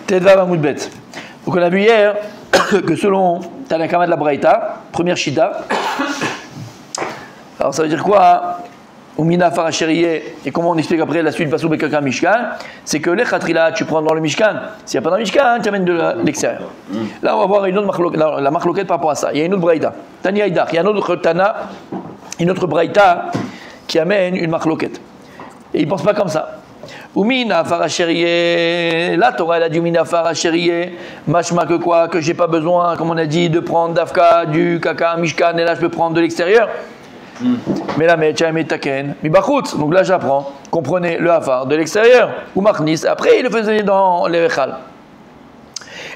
Tedvav Amoudbet. Donc on a vu hier que selon Tanakama de la Braïta, première Shita, alors ça veut dire quoi? Umina Faracheriye, et comment on explique après la suite Pasou Bekaka Mishkan, c'est que les Khatrila, tu prends dans le Mishkan. S'il n'y a pas dans le Mishkan, tu amènes de l'extérieur. Là, on va voir une autre la marloquette par rapport à ça. Il y a une autre Braïta. Tani Haïdar, il y a un autre Tana, une autre Braïta qui amène une marloquette. Et ils ne pensent pas comme ça. Umina Faracheriye, la Torah elle a dit Umina Faracheriye, machma que quoi, que j'ai pas besoin, comme on a dit, de prendre d'Afka, du Kaka Mishkan, et là je peux prendre de l'extérieur. Mais là, donc là j'apprends, comprenez le hafar de l'extérieur, ou marnis, après il le faisait dans les rechal.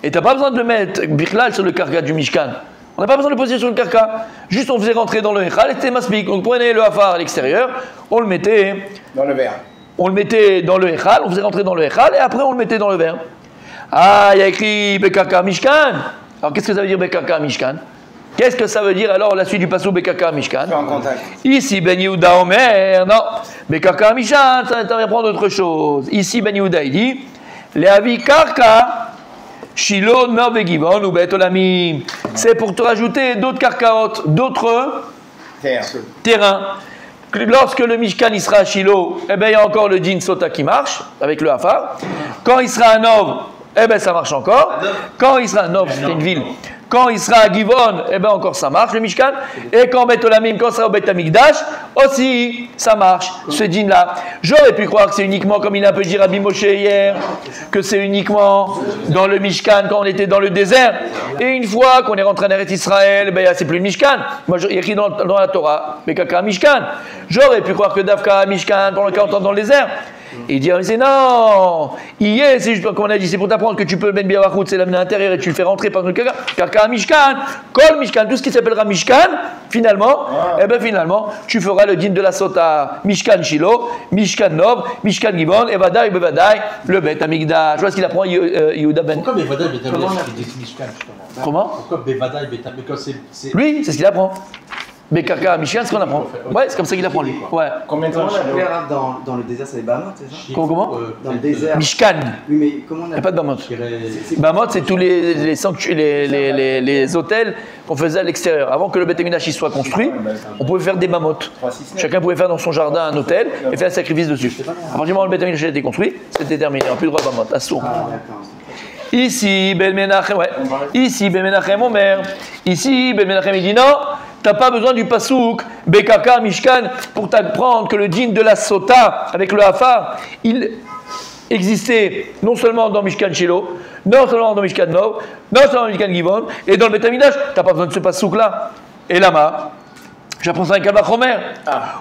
Et tu n'as pas besoin de le mettre bichlal sur le karka du mishkan. On n'a pas besoin de le poser sur le karka, juste on faisait rentrer dans le rechal et c'était maspik. Donc prenez le hafar à l'extérieur, on le mettait dans le verre. On le mettait dans le rechal, on faisait rentrer dans le rechal et après on le mettait dans le verre. Ah, il y a écrit bekaka mishkan. Alors qu'est-ce que ça veut dire bekaka mishkan? Qu'est-ce que ça veut dire alors la suite du passou Bekaka Mishkan? Ici Ben Yehuda Omer, non, Bekaka Mishkan, ça va prendre autre chose. Ici Ben Yehuda il dit, Leavi Karka, Shilo Norvegivon ou Bet Olamim. C'est pour te rajouter d'autres karkaot, d'autres terrains. Lorsque le Mishkan il sera à Shilo, eh ben il y a encore le Din Sota qui marche avec le Hafar. Quand il sera à Nov, eh ben ça marche encore. Quand il sera à Nov, c'était une ville. Quand il sera à Givon, eh bien encore ça marche le Mishkan. Et quand Bet Olamim, quand ça sera au Bet Hamikdash, aussi ça marche, ce dîn là. J'aurais pu croire que c'est uniquement, comme il a un peu dit Rabbi Moshe hier, que c'est uniquement dans le Mishkan quand on était dans le désert. Et une fois qu'on est rentré en Eretz Israël, ben c'est plus le Mishkan. Moi j'ai écrit dans la Torah, Bekaka Mishkan. J'aurais pu croire que Davka Mishkan pendant 40 ans dans le désert. Et il dit, c'est non, hier, c'est juste comme on a dit, c'est pour t'apprendre que tu peux le mettre bien à c'est l'amener à l'intérieur et tu le fais rentrer par le Kaka Mishkan, Kol Mishkan, tout ce qui s'appellera Mishkan, finalement, eh ben finalement, tu feras le din de la Sota, Mishkan Shilo, Mishkan Nov, Mishkan Givon, et Badaï, le Bet Hamikdash. Je vois ce qu'il apprend Yehuda Ben. Pourquoi Bevadaï, Bet Hamikdash qui dit Mishkan justement? Comment? Pourquoi Bevadaï, Bet Hamikdash? Lui, c'est ce qu'il apprend. Bekaka Mishkan, c'est ce qu'on apprend. Ouais, c'est comme ça qu'il apprend lui. Ouais. Combien de temps dans le désert, c'est les Bahamot, c'est ça? Comment dans le désert. Mishkan. Oui, mais comment on Il n'y a pas de Bahamot. Bahamot, c'est tous les hôtels qu'on faisait à l'extérieur. Avant que le Beth Amikdash soit construit, on pouvait faire des Bahamot. Chacun pouvait faire dans son jardin un hôtel et faire un sacrifice dessus. À partir du moment où le Beth Amikdash a été construit, c'était terminé. On n'a plus le droit de Bahamot. Assour. Ici, Ben Menachem, ouais. Ici, Ben Menachem, Omer. Ici, Ben Menachem, il dit non. Tu n'as pas besoin du pasouk, Bekaka, Mishkan, pour t'apprendre que le djinn de la Sota, avec le Hafar, il existait non seulement dans Mishkan Shilo, non seulement dans Mishkan Nov, non seulement dans Mishkan Givon, et dans le Bet Hamikdash, tu n'as pas besoin de ce pasouk-là. Et là-bas, j'apprends ça avec Kalva Chomer.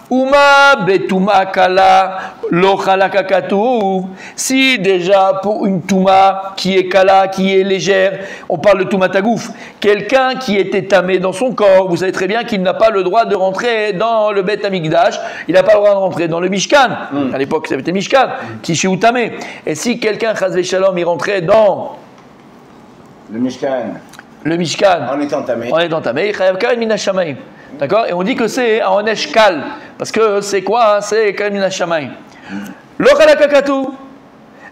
Uma betuma kala lo chalaka katuv. Si déjà pour une touma qui est kala, qui est légère, on parle de touma tagouf, quelqu'un qui était tamé dans son corps, vous savez très bien qu'il n'a pas le droit de rentrer dans le Bet Hamikdash, il n'a pas le droit de rentrer dans le Mishkan. À l'époque, c'était Mishkan, Tishi ou tamé. Et si quelqu'un, chazve shalom, il rentrait dans le Mishkan, en étant tamé, il chayav karen min hashamayim. D'accord? Et on dit que c'est en eshkal. Parce que c'est quoi? C'est quand même une hachamaï. L'ochalakakatu.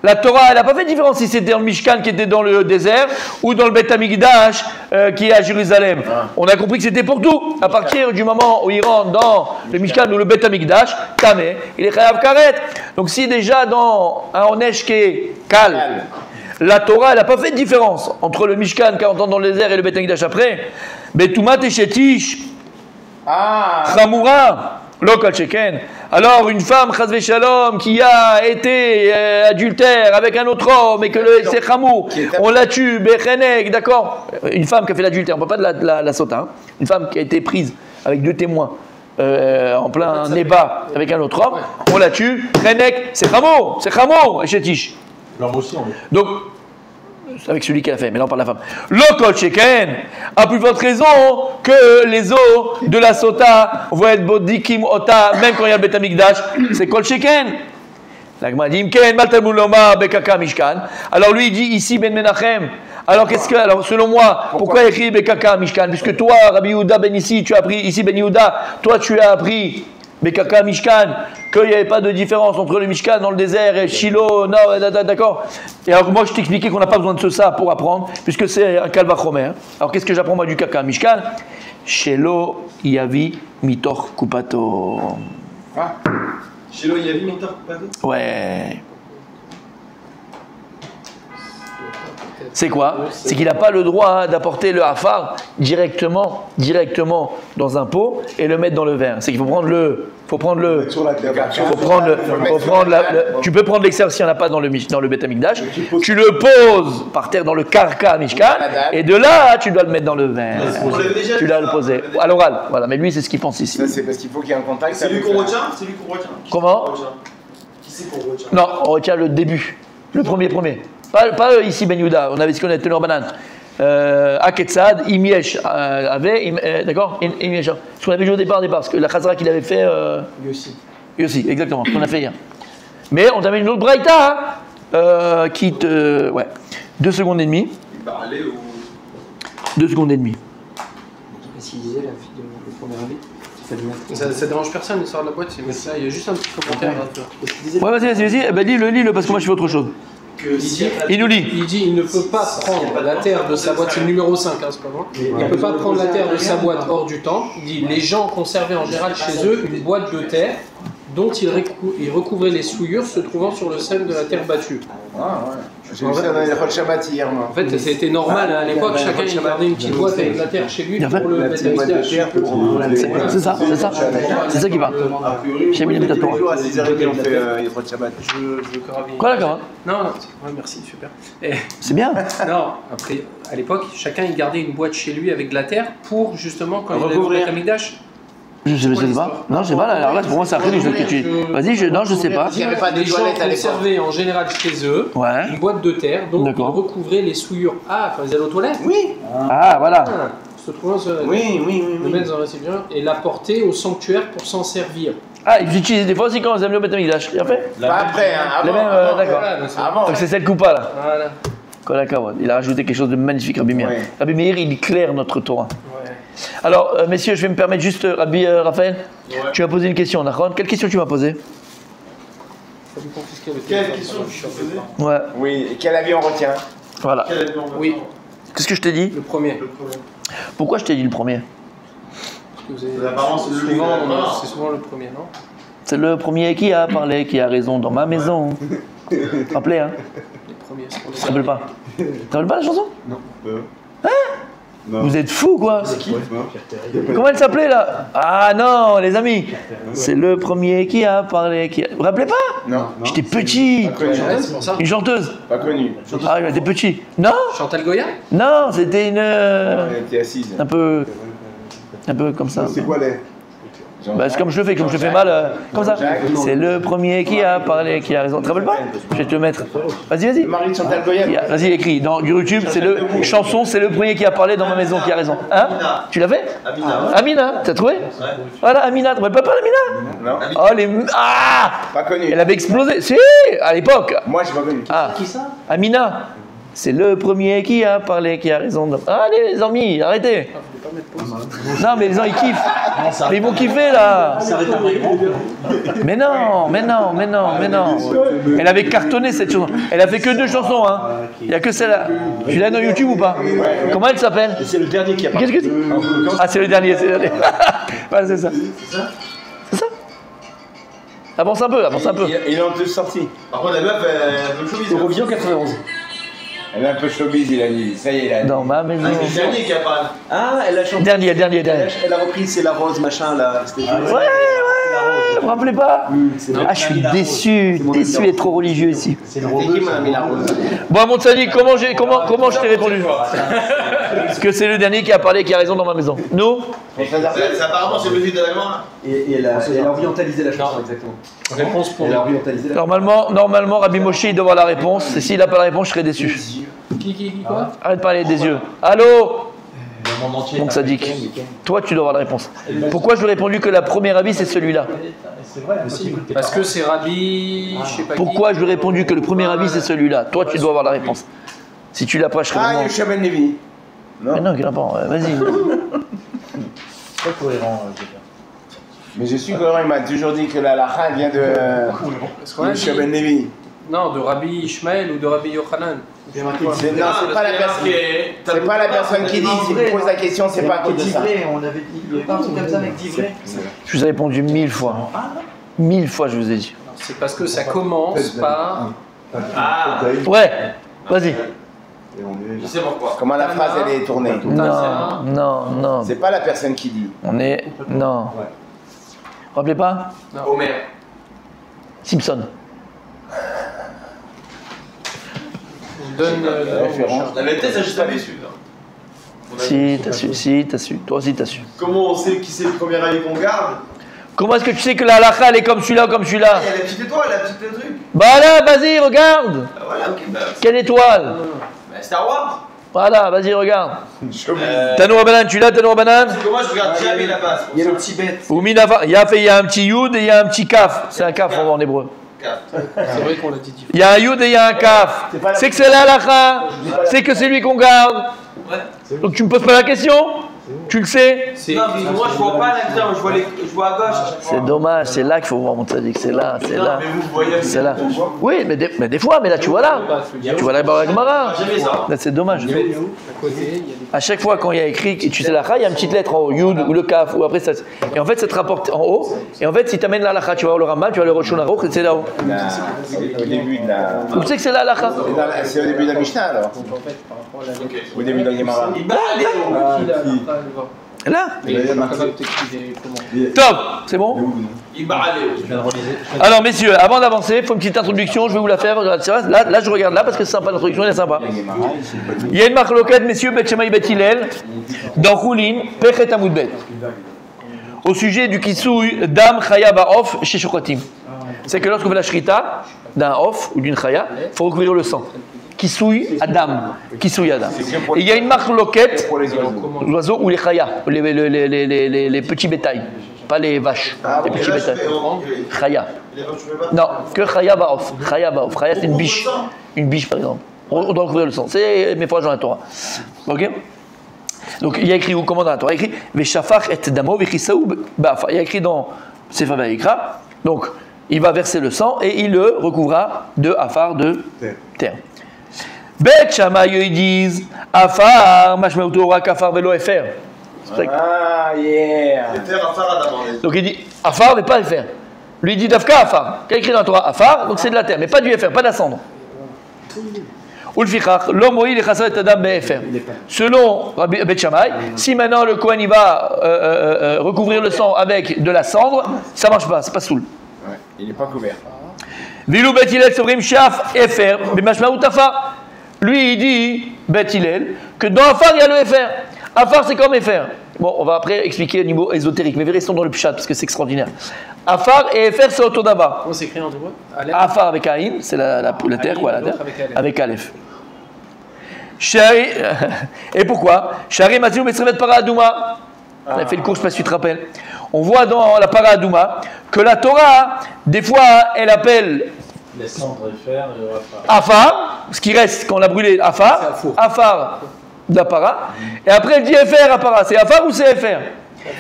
La Torah, elle n'a pas fait de différence si c'était dans le Mishkan qui était dans le désert ou dans le Bet Hamikdash qui est à Jérusalem. On a compris que c'était pour tout. À partir du moment où il rentre dans le Mishkan ou le Bet Hamikdash, tamé, il est chayav karet. Donc si déjà dans un onesh qui est kal, la Torah, elle n'a pas fait de différence entre le Mishkan 40 ans dans le désert et le Bet Hamikdash après. Betumat et shetish. Chamoura, lokal sheken. Alors une femme, chazve shalom, qui a été adultère avec un autre homme et que c'est chamour, on la tue, bechenek, d'accord? Une femme qui a fait l'adultère, on ne parle pas de la sota, hein. Une femme qui a été prise avec 2 témoins en plein nébat avec un autre homme, on la tue, chenek, c'est chamour, et chetish. L'homme aussi, on est. Donc, avec celui qui l'a fait, mais là on parle de la femme. L'okol sheken, à plus forte raison que les os de la sota vont être bodikim ota, même quand il y a le Bet Hamikdash, c'est kol sheken. L'agma dit imken maltalmud lomar bekaka mishkan. Alors lui il dit ici Ben Menachem. Alors qu'est-ce que, alors selon moi, pourquoi il écrit bekaka mishkan? Puisque toi, Rabbi Yehuda Ben ici, tu as appris ici Ben Yehuda, toi tu as appris Bekaka, Mishkan, qu'il n'y avait pas de différence entre le Mishkan dans le désert et Shiloh, non, d'accord. Et alors moi je t'expliquais qu'on n'a pas besoin de ça pour apprendre, puisque c'est un Kalvachomer. Alors qu'est-ce que j'apprends moi du Kaka Mishkan? Shelo Yavi Mitor Kupato. Shelo Yavi Mitor Kupato. Ouais. C'est quoi? C'est qu'il n'a pas le droit d'apporter le hafar directement dans un pot et le mettre dans le verre. C'est qu'il faut prendre le, tu peux prendre l'extérieur s'il n'y en a pas dans le Beth Amikdash. Tu le poses par terre dans le karka Mishkan et de là tu dois le mettre dans le verre. Tu dois le poser à l'oral. Voilà, mais lui c'est ce qu'il pense ici. Ça, c'est parce qu'il faut qu'il y ait un contact. C'est lui qu'on retient. Comment? Qui c'est qu'on retient? Non, on retient le début, le premier. Pas ici Ben Yehuda, on avait ce qu'on a teneur banane. Aketsad, Imiesh avait, d'accord, Imiesh. Ce qu'on avait joué au départ, parce que la Khazara qu'il avait fait. Yossi, exactement, ce qu'on a fait hier. Mais on avait une autre Braïta qui te. Ouais, 2 secondes et demie. Il parlait ou. 2 secondes et demie. Qu'est-ce qu'il disait la fille de le premier avis? Ça dérange personne, il sort de la boîte, mais ça, il y a juste un petit commentaire. Ouais, vas-y, eh ben, lis-le, parce que moi je fais autre chose. Il nous lit. Il dit il ne peut pas prendre la terre de sa boîte, c'est le numéro 5, hein, c'est pas loin. Il ne peut pas prendre la terre de sa boîte hors du temps. Il dit les gens conservaient en général chez eux une boîte de terre dont ils recouvraient les souillures se trouvant sur le sol de la terre battue. Ah ouais. J'ai vu ça dans les Rosh Shabbat hier, moi. En fait, c'était normal à l'époque, chacun il gardait une petite boîte avec de la terre chez lui pour le mettre à l'extérieur. C'est ça. C'est ça qui parle. J'ai mis les méthodes pour toujours à 6h30 on fait les Rosh Shabbat. Quoi d'accord? Non, ouais, merci, super. C'est bien. Non, après, à l'époque, chacun il gardait une boîte chez lui avec de la terre pour justement quand il avait le Beth Amikdash. Je sais pas. Non, je sais pas. Alors là, pour moi, c'est après que tu. Vas-y, je sais pas. Il n'y avait pas de Les gens toilettes à l'époque. conservaient en général chez eux une boîte de terre, donc ils recouvraient les souillures. Ah, quand ils allaient aux toilettes? Oui. Ah, voilà. Se trouvant sur Oui. le mettre dans un récipient et l'apporter au sanctuaire pour s'en servir. Ah, ils l'utilisent des fois aussi quand ils aiment le Beth Amikdash. Il a fait? Pas après, hein. Les Avant. mêmes, d'accord. Avant. Donc c'est celle coupa là. Voilà. Kolakavod. Il a rajouté quelque chose de magnifique, Rabbi Meir. Ouais. Rabbi Meir, il éclaire notre Torah. Ouais. Alors, messieurs, je vais me permettre juste, Rabbi Raphaël, tu m'as posé une question, Nachon. Quelle question tu m'as posée? Quelle question tu faisais? Ouais, Oui, et quel avis on retient? voilà. Oui, Qu'est-ce que je t'ai dit? le premier. Pourquoi je t'ai dit le premier? Parce que vous avez- Apparemment, c'est souvent le premier, non? C'est le premier qui a parlé, qui a raison dans ma maison. Rappelez, hein? Les premiers, c'est pour Tu les te rappelles pas? Tu te rappelles pas la chanson? Non. Vous êtes fous, quoi? Comment elle s'appelait, là? Ah non, les amis. C'est le premier qui a parlé, qui a... Vous vous rappelez pas? Non. J'étais petit. Pas connu. Ouais, c'est pour ça. Une chanteuse. Pas connu. Ah, j'étais petit. Non, Chantal Goya? non, c'était une... Elle était assise. un peu comme ça. C'est quoi les Bah, c'est comme je le fais mal, comme ça. C'est le premier qui a parlé, qui a raison. Tu te rappelles pas? Je vais te le mettre. Vas-y. Le mari de Chantal Goya. Vas-y, écris. Dans YouTube, c'est le chanson, c'est le premier qui a parlé dans ma maison qui a raison. Hein? Tu l'as fait? Amina, t'as trouvé? Voilà, Amina. Tu ne rappelles pas Amina? Non. Oh, les... Ah! Pas connu. Elle avait explosé. Si, à l'époque. Moi, j'ai pas connu. Ah. Qui ça? Amina. C'est le premier qui a parlé, qui a raison. Allez, les amis, arrêtez. Non, mais les gens, ils kiffent. Mais ils vont kiffer, là. Mais non. Elle avait cartonné, cette chanson. Elle a fait que 2 chansons, hein. Il n'y a que celle-là. Tu l'as dans YouTube ou pas? Comment elle s'appelle? C'est le dernier qui a Qu'est-ce que tu... Ah, c'est le dernier. Voilà, c'est ça. C'est ça. Avance un peu. Il est en deux sorties. Par contre, la meuf, elle veut showbiz. Eurovision 91. Elle est un peu showbiz, il a dit. Ça y est, il a dit. Dans ma maison. C'est le dernier qui a parlé. Ah, elle a chanté. Dernier. Elle a repris C'est la rose, machin là. C'était Ouais, vous vous rappelez pas? Ah, je suis déçu d'être trop religieux ici. C'est le C'est qui, mon ami la rose? Bon, mon Tzadi, comment je t'ai répondu? Parce que c'est le dernier qui a parlé, qui a raison dans ma maison. Nous? Apparemment, c'est le fils de la maman. Et elle a orientalisé la chanson, exactement. Réponse pour Elle a orientalisé la Normalement, Rabbi Moshe, il doit avoir la réponse. Et s'il n'a pas la réponse, je serai déçu. Qui quoi? Arrête de parler des yeux. Allô? Le monde entier. Mon Tzadik. Toi, tu dois avoir la réponse. Pourquoi je lui ai répondu que la première avis, c'est celui-là? C'est vrai, aussi. Parce que c'est Rabbi, je sais pas qui. Pourquoi je lui ai répondu que le premier avis, c'est celui-là? Toi, tu dois avoir la réponse. Si tu l'as pas, je serai Ah, vraiment... Yosha Ben Levi. Mais non, il pas. Vas-y. C'est pas cohérent, je veux dire. Mais je suis cohérent, il m'a toujours dit que la lacha vient de Moshe Ben Levi. Non, de Rabbi Ishmael ou de Rabbi Yochanan. Non, c'est pas la personne. C'est pas la personne qui dit. Si tu poses la question, c'est pas qui dit ça. On avait dit, il y avait pas un truc comme ça avec Divré. Je vous ai répondu 1000 fois. 1000 fois, je vous ai dit. C'est parce que ça commence par. Ah, Ouais, vas-y. je sais pourquoi. Comment la phrase elle est tournée? Non, non, non. C'est pas la personne qui dit. On est. Non. Rappelez pas Homer. Simpson. On donne référence. La vérité, ça, je savais su. Si, t'as su. Toi aussi, t'as su. Comment on sait qui c'est le premier avis qu'on garde? Comment est-ce que tu sais que la halakha, elle est comme celui-là ou comme celui-là? Il y a la petite étoile, la petite truc. Bah là, vas-y, regarde. Ah, voilà, ok, bah. Quelle étoile? Bah, Star Wars. Voilà, vas-y, regarde. Euh, Tanoura Banane, tu l'as, Tanoura Banane? Parce que moi, je regarde jamais la base. Il y a le petit bête. Ou Minafa. Il y a un petit yud et il y a un petit kaf. C'est un kaf en hébreu. C'est vrai qu'on l'a dit différent. Il y a un yud et il y a un kaf. C'est que c'est la halakha. C'est que c'est lui qu'on garde. Ouais. Donc tu me poses pas la question? Tu le sais? Non, parce que moi, je vois pas là-dedans, je vois à gauche. C'est dommage, c'est là qu'il faut voir mon tzaddik. C'est là, c'est Non, là. mais vous voyez. C'est là. Oui, mais des fois, mais là tu vois là. Tu vois là dans la Gemara. Jamais ça. Là c'est dommage. À côté, il y a des. À chaque fois quand il y a écrit, et tu sais la il y a une petite lettre en haut, Yud ou le Kaf, ou après ça. Et en fait, ça te rapporte en haut. Et en fait, si tu amènes la halakha, tu vas voir le Rambam, tu vas le Rosh Hashanah, et c'est là-haut. Au début de la. Vous savez que c'est la halakha? C'est au début de la Mishnah alors. Au début de la Gemara. Là. Top. Top. C'est bon? Il va aller. Alors messieurs, avant d'avancer, il faut une petite introduction, je vais vous la faire. Là je regarde là parce que c'est sympa, l'introduction elle est sympa. Il y a une marque locale, messieurs, Bet Shammai Bet Hillel, dans Choulin, Pechet Amud Bet, au sujet du kisouy Dam Chaya Ba'of chez Shochatim. C'est que lorsqu'on fait la shrita d'un off ou d'une chaya, il faut recouvrir le sang. Kisouy Adam. Kisouy Adam. Et il y a une marque loquette, Pour les l'oiseau ou les chaya, les petits bétails, pas les vaches, les petits bétails. Chaya. Non, que chaya ba'of. Chaya ba'of. Chaya c'est une biche. Une biche par exemple. On doit recouvrir le sang. C'est mes phrases dans la Torah. Ok? Donc il y a écrit où? Comment dans la Torah? Il y a écrit Veshafach et damo vechisaou ba'afa. Il y a écrit dans Sefer Vayikra. Donc il va verser le sang et il le recouvrira de afar, de terre. Bet Shammai ils disent afar, mashmeuto rak afar velo efer. Ah, yeah. Faire affaire à demander. Donc il dit afar mais pas efer. Lui il dit dafka afar. Qu'il y a écrit dans la Torah afar, donc c'est de la terre, mais pas du efer, pas de la cendre. Ulfichach, l'homme il est chassat et adam be'efer. Selon Rabbi Bet Shammai, si maintenant le Kohen il va recouvrir le sang avec de la cendre, ça marche pas, c'est pas soul. Ouais, il n'est pas couvert. Vilou Bet Hillel sobrim shaf efer, b'mashmaout afar. Lui il dit Bet Hillel que dans afar il y a le efer. Afar c'est comme efer. Bon, on va après expliquer au niveau ésotérique, mais restons dans le pshat parce que c'est extraordinaire. Afar et efer c'est autodava. Comment c'est écrit en hébreu? Afar avec Aïn, c'est la terre, quoi, la terre, avec Aleph. Et pourquoi? Shari Matiu Mesrevet Paradouma. On a fait le cours, je ne sais pas si tu te rappelles. On voit dans la Paradouma que la Torah, des fois, elle appelle Les cendres fer et Afar, ce qui reste quand on l'a brûlé, Afar, Afar d'Apara, et après elle dit Efer Apara. C'est Afar ou c'est Efer?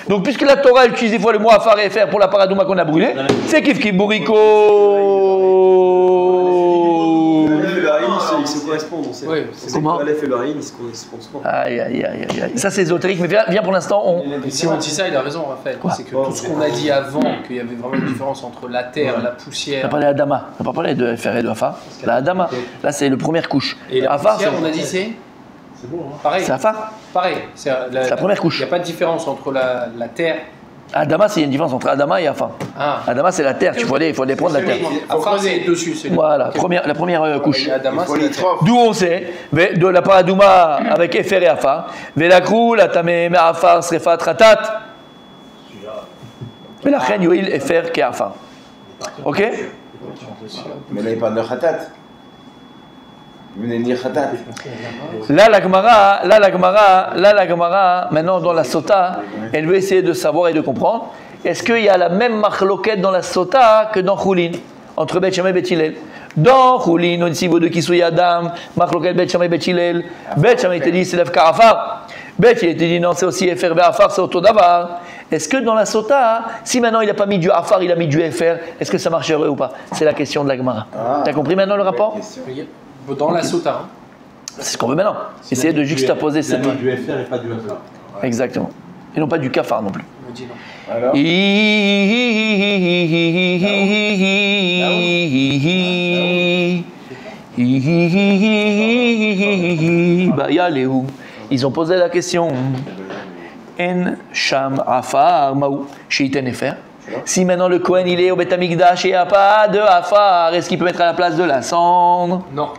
Donc, puisque la Torah elle utilise des fois le mot Afar et Efer pour la Paradouma qu'on a brûlé, c'est Kif Kif Bouriko. Aleph et le Haïn, ils se correspondent. Oui, comment? Aleph et le Haïn, ils se correspondent. Aïe, aïe, aïe, aïe. Ça c'est ésotérique, mais viens pour l'instant, on... Et si on dit ça, il a raison, Raphaël. C'est que tout ce qu'on a dit avant, qu'il y avait vraiment une différence entre la terre, la On a poussière. parlé d'Adama, on n'a pas parlé de Efer et de Afar. La Adama, là c'est la première couche. Et la Afar, poussière, on a dit c'est pareil. c'est Afar. Pareil. C'est la première couche. Il n'y a pas de différence entre la terre. Adama, c'est une différence entre Adama et Afar. Ah. Adama, c'est la terre, il faut aller prendre la terre. Afar, c'est dessus. C'est Voilà, la première couche. Adama, c'est la terre. D'où on sait, de la Paradouma avec Efer et Afar, Velakrou, la Tamé, Afar, Srefat, Ratat. Mais la reine Yoïl, Efer, qui Afar. Ok? Mais là, il parle de Khatat. Vous venez de dire Khatat. Là, la Gemara, maintenant dans la Sota, elle veut essayer de savoir et de comprendre. Est-ce qu'il y a la même marloquette dans la Sota que dans Choulin, entre Bet Shammai et Bet Hillel? Dans Choulin, on dit de Kisouy Adam, marloquette Bet Shammai et Bet Hillel. Bet Shammai te dit c'est Lef Karafar. Bet Hillel te dit non, c'est aussi Efer Be'afar, c'est Autodavar. est-ce que dans la sota, si maintenant il n'a pas mis du afar, il a mis du FR, est-ce que ça marcherait ou pas? C'est la question de la Gemara. T'as compris maintenant le rapport? Dans la sota. C'est ce qu'on veut maintenant. Essayer de juxtaposer ces deux. Du FR et pas du FR. Exactement. Et non pas du kafar non plus. Alors Ils ont posé la question. En sham afar maou sheiten efer. Si maintenant le Kohen il est au Beth Amikdash et il n'y a pas de afar, est-ce qu'il peut mettre à la place de la cendre? Non.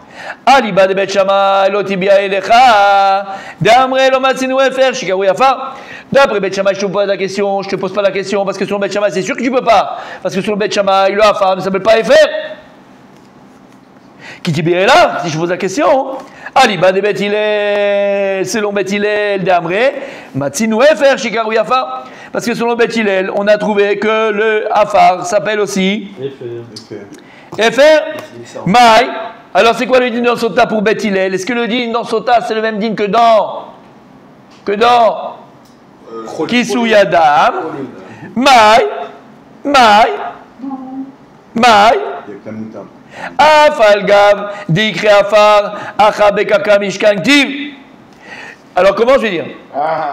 Aliba de Bet Shammai lo tibia elecha d'amre lo matzinu efer shikaru afar. D'après Bet Shammai, je te pose la question, je te pose pas la question parce que selon Bet Shammai, c'est sûr que tu peux pas. Parce que selon Bet Shammai, le afar ne s'appelle pas efer. Qui tibia est là, si je pose la question. Aliba de Bet Hillel, selon Bet Hillel d'amre matzinu efer shikaru afar. Parce que selon Bet Hillel, on a trouvé que le afar s'appelle aussi Efer. Maï. Alors c'est quoi le din dans Sota pour Bet Hillel? Est-ce que le din dans Sota c'est le même din que dans Kisou Yadam? Maï. Afal Gav Dikre Afar Acha Bekaka Mishkan Tiv. Alors comment je vais dire?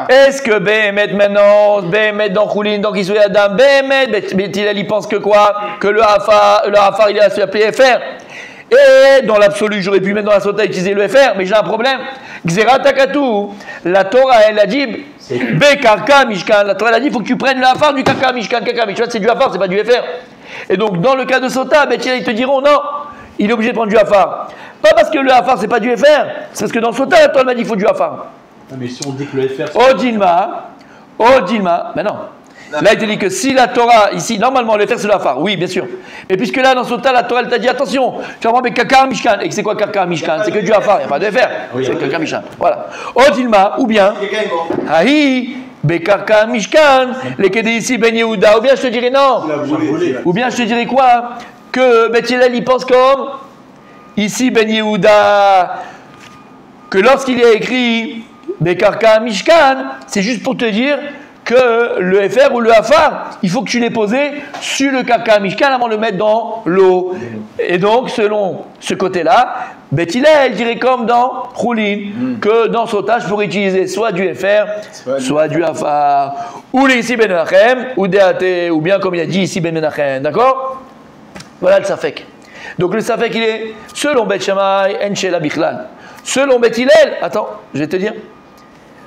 Est-ce que Béhémet maintenant, Béhémet dans Choulin, dans Kisou Yadam, Béhémet, Bet Hillel il pense que quoi? Que le afar il a appelé FR. Et dans l'absolu, j'aurais pu mettre dans la sota utiliser le FR, mais j'ai un problème. Xera Takatu, la Torah elle a dit Bekarka Mishkan. La Torah elle a dit il faut que tu prennes le afar du Karka Mishkan. Karka Mishkan c'est du afar, c'est pas du FR. Et donc dans le cas de sota, Bet Hillel ils te diront non, il est obligé de prendre du afar. Pas parce que le afar c'est pas du FR, c'est parce que dans sota la Torah m'a dit il faut du afar. Non, mais si on dit que le FR. Mais non. Là, il te dit que si la Torah, ici, normalement, le FR c'est le afar, oui, bien sûr. Mais puisque là, dans Sota, la Torah, elle t'a dit attention, tu vas prendre Kakar Mishkan. Et que c'est quoi Kakar Mishkan? C'est que du afar, il n'y a pas de FR. C'est Kakar Mishkan. Voilà. Odilma, ou bien, Ahi, Bekarka Mishkan, les Kedé ici, Ben Yehuda. Ou bien je te dirais non. Ou bien je te dirais quoi? Que Bet Hillel, il pense comme ici, Ben Yehuda, que lorsqu'il y a écrit Bekarka Mishkan, c'est juste pour te dire que le FR ou le afar, il faut que tu l'aies posé sur le Karka Mishkan avant de le mettre dans l'eau. Et donc, selon ce côté-là, Bet Hillel dirait comme dans Choulin, que dans Sota, je pourrais utiliser soit du FR, soit du afar. Ou les ici Ben Menachem, ou DAT, ou bien comme il a dit ici Ben Menachem. D'accord? Voilà le Safek. Donc le Safek, il est selon Bet Shammai, En Shela Bichlal. Selon Bet Hillel, attends, je vais te dire.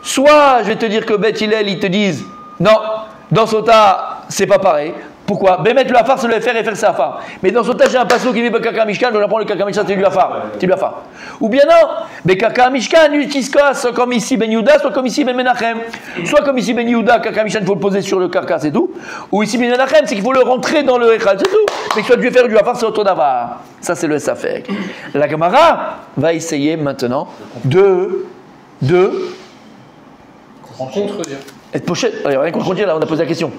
Soit je vais te dire que Bet Hillel, ils te disent non, dans Sota, c'est pas pareil. Pourquoi? Ben mettre le afar, c'est le FR et faire c'est afar. Mais dans Sota, j'ai un passo qui dit Bekaka Mishkan, je apprends le Kaka Mishkan, c'est du afar. Ou bien non, Bekaka Mishkan, il utilise quoi? Soit comme ici Ben Yehuda, soit comme ici Ben Menachem. Soit comme ici Ben Yehuda, Kaka Mishkan, il faut le poser sur le Kaka, c'est tout. Ou ici Ben Menachem, c'est qu'il faut le rentrer dans le Echal, c'est tout. Mais que soit du FR ou du afar, c'est autre d'avar. Ça, c'est le Safek. La Gemara va essayer maintenant de Contredire. être pochette, rien qu'on contredire, là on a posé la question,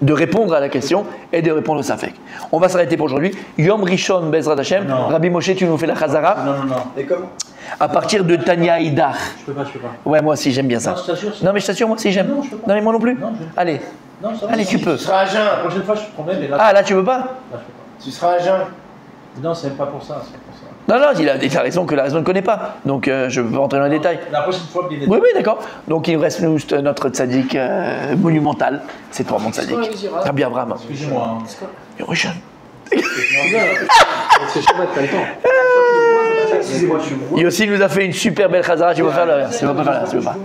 de répondre à la question et de répondre au Safek. On va s'arrêter pour aujourd'hui. Yom Rishon Bezrat Hashem. Rabbi Moshe, tu nous fais la Chazara. Non. Et comment? À partir de Tanya Idar. Je peux pas. Ouais, moi aussi j'aime bien ça. Non, je t'assure. Non, mais je t'assure, moi aussi j'aime. Non, je peux pas. Non, mais moi non plus. Non, Allez. Non, ça va. Allez, tu peux. Tu seras à jeun. La prochaine fois, je te promets, mais là. Ah, là tu veux pas? Là, je peux pas. Tu seras à jeun. Non, c'est même pas pour ça. C'est pour ça. Non, il a raison que la raison ne connaît pas. Donc je veux rentrer dans les détails. La prochaine fois, bien Oui, d'accord. Donc il reste juste notre tzaddik monumental. C'est toi mon tzaddik. Rabbi Abraham. Excusez-moi. Yom Rishon. C'est Shabbat, t'as le temps. Et aussi, il nous a fait une super belle chazara. Tu vas faire le. Tu vas pas faire là, tu veux pas.